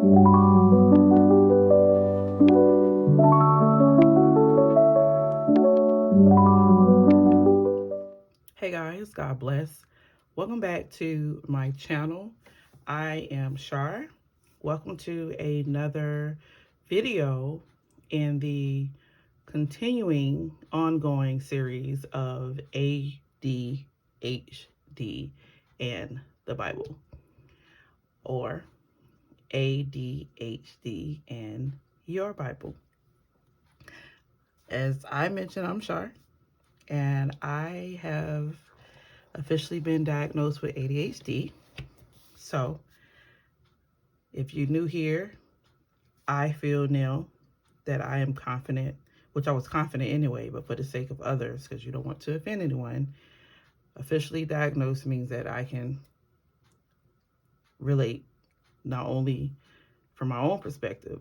Hey guys, God bless. Welcome back to my channel. I am Char. Welcome to another video in the continuing ongoing series of ADHD and the Bible, or ADHD and your Bible. As I mentioned, I'm Char, and I have officially been diagnosed with ADHD. So if you're new here, I feel now that I am confident, which I was confident anyway, but for the sake of others, because you don't want to offend anyone, officially diagnosed means that I can relate not only from my own perspective,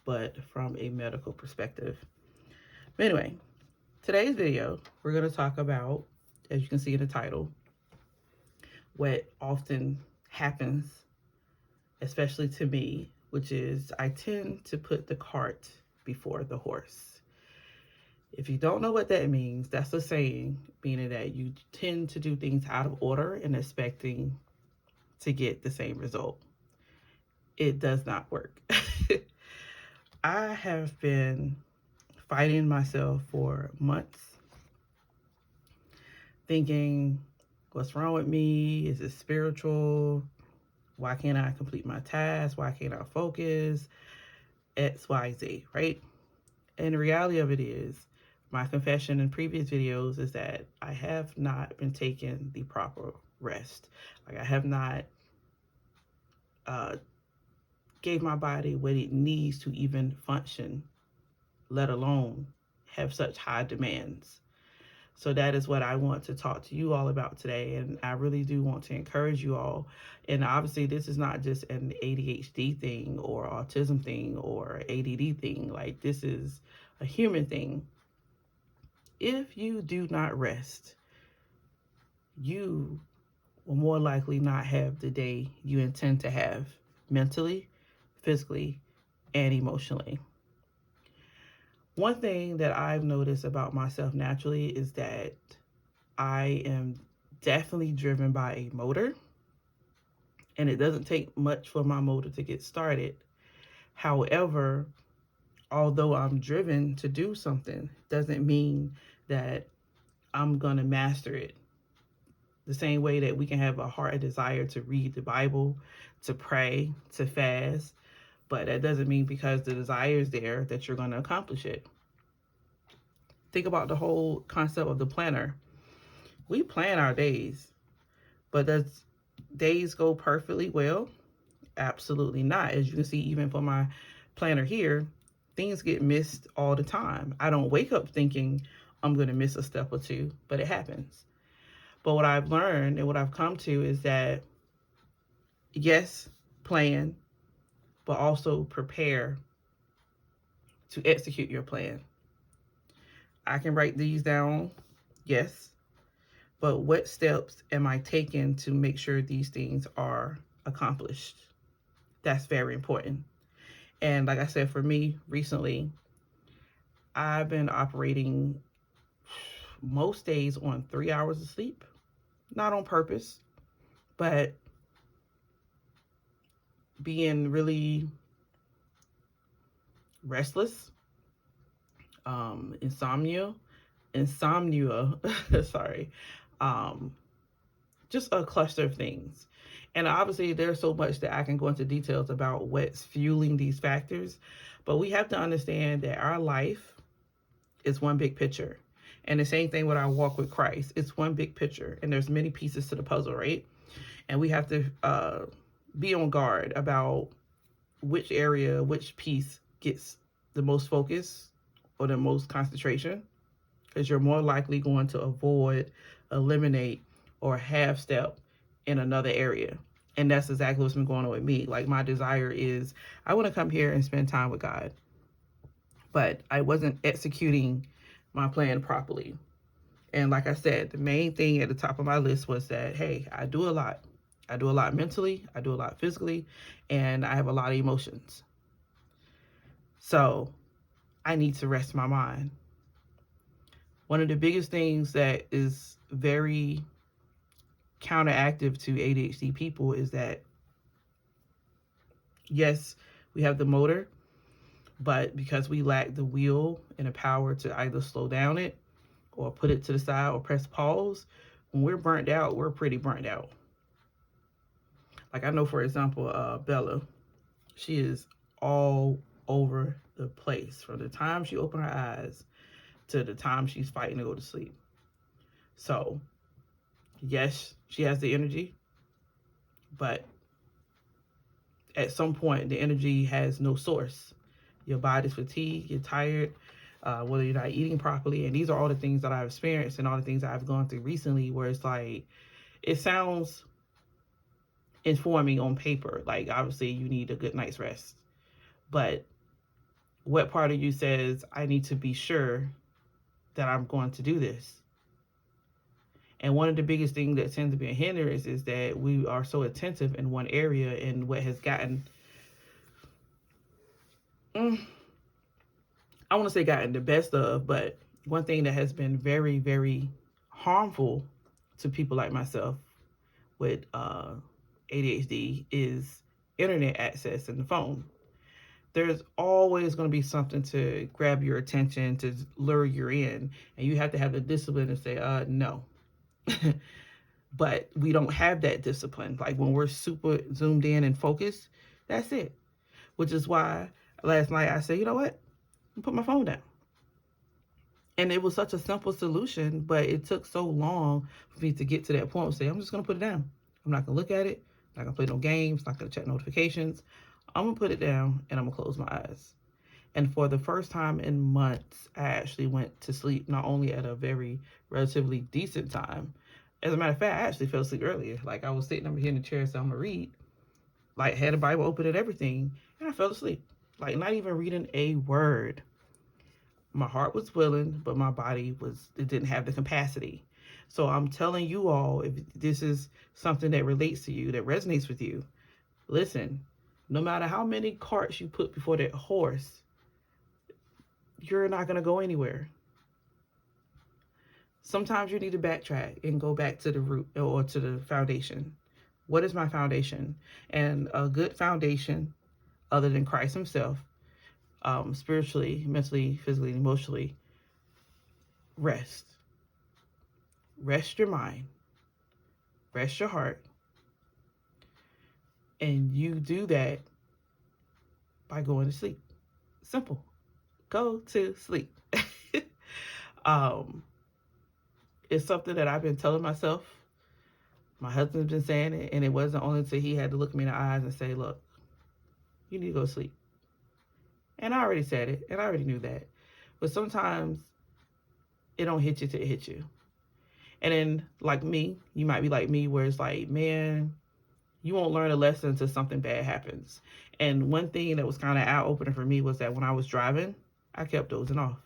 but from a medical perspective. But anyway, today's video, we're going to talk about, as you can see in the title, what often happens, especially to me, which is I tend to put the cart before the horse. If you don't know what that means, that's a saying, meaning that you tend to do things out of order and expecting to get the same result. It does not work. I have been fighting myself for months, thinking, what's wrong with me? Is it spiritual? Why can't I complete my task? Why can't I focus? X, Y, Z, right? And the reality of it is, my confession in previous videos is that I have not been taking the proper rest. Like, I have not gave my body what it needs to even function, let alone have such high demands. So that is what I want to talk to you all about today. And I really do want to encourage you all. And obviously this is not just an ADHD thing or autism thing or ADD thing. Like, this is a human thing. If you do not rest, you will more likely not have the day you intend to have mentally, physically, and emotionally. One thing that I've noticed about myself naturally is that I am definitely driven by a motor, and it doesn't take much for my motor to get started. However, although I'm driven to do something, doesn't mean that I'm going to master it. The same way that we can have a heart desire to read the Bible, to pray, to fast, but that doesn't mean because the desire is there that you're going to accomplish it. Think about the whole concept of the planner. We plan our days, but does days go perfectly well? Absolutely not. As you can see, even for my planner here, things get missed all the time. I don't wake up thinking I'm going to miss a step or two, but it happens. But what I've learned and what I've come to is that, yes, plan, but also prepare to execute your plan. I can write these down, yes, but what steps am I taking to make sure these things are accomplished? That's very important. And like I said, for me recently, I've been operating most days on 3 hours of sleep, not on purpose, but being really restless, insomnia, sorry, just a cluster of things. And obviously there's so much that I can go into details about what's fueling these factors, but we have to understand that our life is one big picture. And the same thing with our walk with Christ. It's one big picture, and there's many pieces to the puzzle, right? And we have to be on guard about which area, which piece gets the most focus or the most concentration, because you're more likely going to avoid, eliminate, or half step in another area. And that's exactly what's been going on with me. Like, my desire is I want to come here and spend time with God, but I wasn't executing my plan properly. And like I said, the main thing at the top of my list was that, hey, I do a lot. I do a lot mentally, I do a lot physically, and I have a lot of emotions. So I need to rest my mind. One of the biggest things that is very counteractive to ADHD people is that, yes, we have the motor, but because we lack the will and the power to either slow down it or put it to the side or press pause, when we're burnt out, we're pretty burnt out. Like I know, for example, Bella, she is all over the place from the time she opened her eyes to the time she's fighting to go to sleep. So, yes, she has the energy, but at some point, the energy has no source. Your body's fatigued, you're tired, whether you're not eating properly. And these are all the things that I've experienced and all the things I've gone through recently, where it's like, it sounds informing on paper. Like, obviously, you need a good night's rest. But what part of you says, I need to be sure that I'm going to do this? And one of the biggest things that tends to be a hindrance is that we are so attentive in one area, and what has gotten, I want to say gotten the best of, but one thing that has been very, very harmful to people like myself with ADHD is internet access and the phone. There's always going to be something to grab your attention, to lure you in, and you have to have the discipline to say, no. But we don't have that discipline. Like when we're super zoomed in and focused, that's it. Which is why last night I said, you know what? I'm put my phone down. And it was such a simple solution, but it took so long for me to get to that point and say, I'm just going to put it down. I'm not going to look at it. I'm not going to play no games. Not going to check notifications. I'm going to put it down and I'm going to close my eyes. And for the first time in months, I actually went to sleep, not only at a very relatively decent time. As a matter of fact, I actually fell asleep earlier. Like I was sitting over here in the chair, so I'm gonna read. Like had the Bible open and everything, and I fell asleep. Like not even reading a word. My heart was willing, but my body it didn't have the capacity. So I'm telling you all, if this is something that relates to you, that resonates with you, listen, no matter how many carts you put before that horse, you're not gonna go anywhere. Sometimes you need to backtrack and go back to the root or to the foundation. What is my foundation? And a good foundation, other than Christ himself, spiritually, mentally, physically, and emotionally, rest. Rest your mind. Rest your heart. And you do that by going to sleep. Simple. Go to sleep. It's something that I've been telling myself. My husband's been saying it, and it wasn't only until he had to look me in the eyes and say, look, you need to go to sleep. And I already said it, and I already knew that. But sometimes it don't hit you till it hits you. And then, like me, you might be like me, where it's like, man, you won't learn a lesson until something bad happens. And one thing that was kind of eye-opening for me was that when I was driving, I kept dozing off.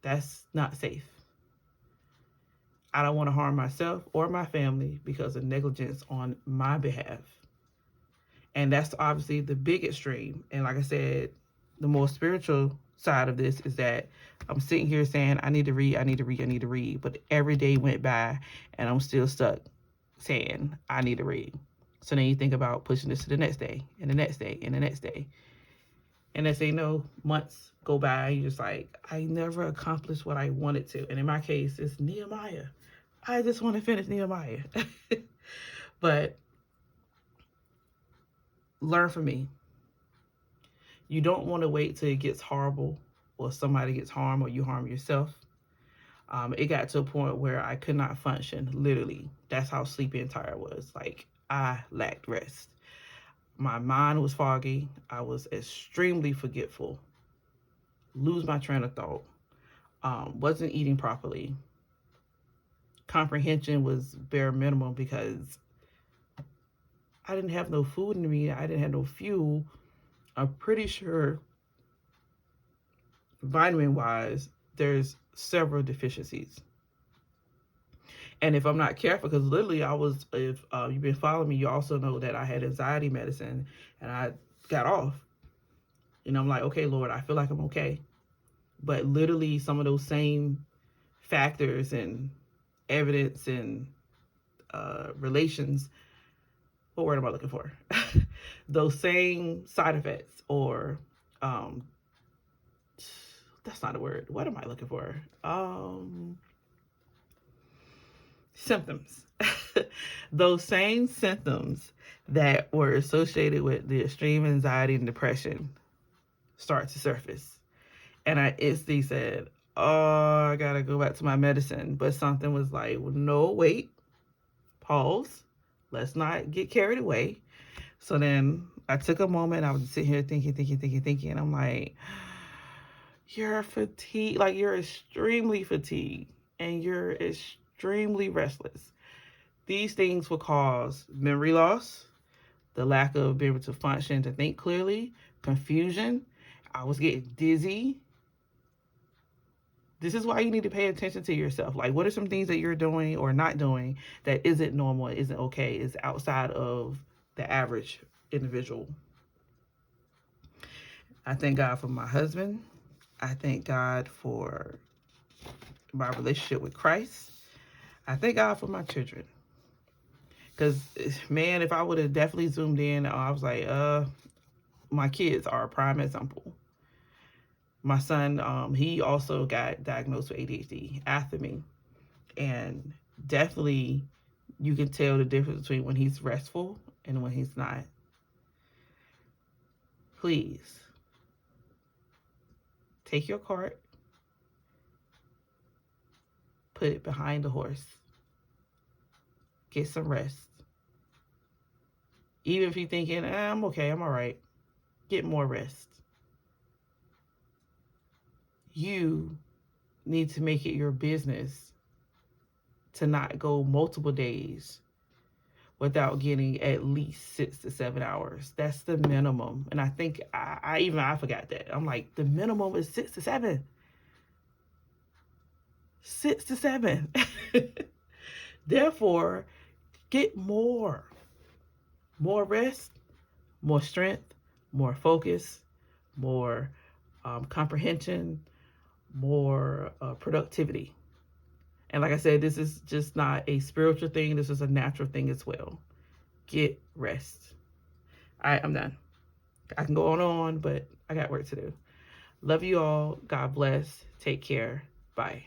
That's not safe. I don't want to harm myself or my family because of negligence on my behalf. And that's obviously the big extreme. And like I said, the more spiritual side of this is that I'm sitting here saying, I need to read, I need to read, I need to read. But every day went by and I'm still stuck saying, I need to read. So then you think about pushing this to the next day and the next day and the next day. And as they know, months go by, you're just like, I never accomplished what I wanted to. And in my case, it's Nehemiah. I just want to finish Nehemiah. But learn from me. You don't want to wait till it gets horrible or somebody gets harmed or you harm yourself. It got to a point where I could not function, literally. That's how sleepy and tired I was. Like, I lacked rest. My mind was foggy. I was extremely forgetful. Lose my train of thought. Wasn't eating properly. Comprehension was bare minimum because I didn't have no food in me. I didn't have no fuel. I'm pretty sure vitamin-wise, there's several deficiencies. And if I'm not careful, because literally if you've been following me, you also know that I had anxiety medicine and I got off. And I'm like, okay, Lord, I feel like I'm okay. But literally some of those same factors and evidence and relations, what word am I looking for? Those same side effects or that's not a word. What am I looking for? Symptoms. Those same symptoms that were associated with the extreme anxiety and depression start to surface. And I instantly said, oh, I gotta go back to my medicine. But something was like, well, no, wait, pause. Let's not get carried away. So then I took a moment. I was sitting here thinking. And I'm like, you're fatigued. Like, you're extremely fatigued and you're extremely restless. These things will cause memory loss, the lack of being able to function, to think clearly, confusion. I was getting dizzy. This is why you need to pay attention to yourself. Like, what are some things that you're doing or not doing that isn't normal, isn't okay, is outside of the average individual? I thank God for my husband. I thank God for my relationship with Christ. I thank God for my children. Because, man, if I would have definitely zoomed in, I was like, my kids are a prime example. My son, he also got diagnosed with ADHD after me. And definitely you can tell the difference between when he's restful and when he's not. Please take your cart, put it behind the horse, get some rest. Even if you're thinking, I'm okay, I'm all right, get more rest. You need to make it your business to not go multiple days without getting at least 6 to 7 hours. That's the minimum. And I think I forgot that. I'm like, the minimum is 6 to 7. 6 to 7. Therefore, get more rest, more strength, more focus, more comprehension, more productivity. And like I said, this is just not a spiritual thing. This is a natural thing as well. Get rest. All right, I'm done. I can go on, but I got work to do. Love you all. God bless. Take care. Bye.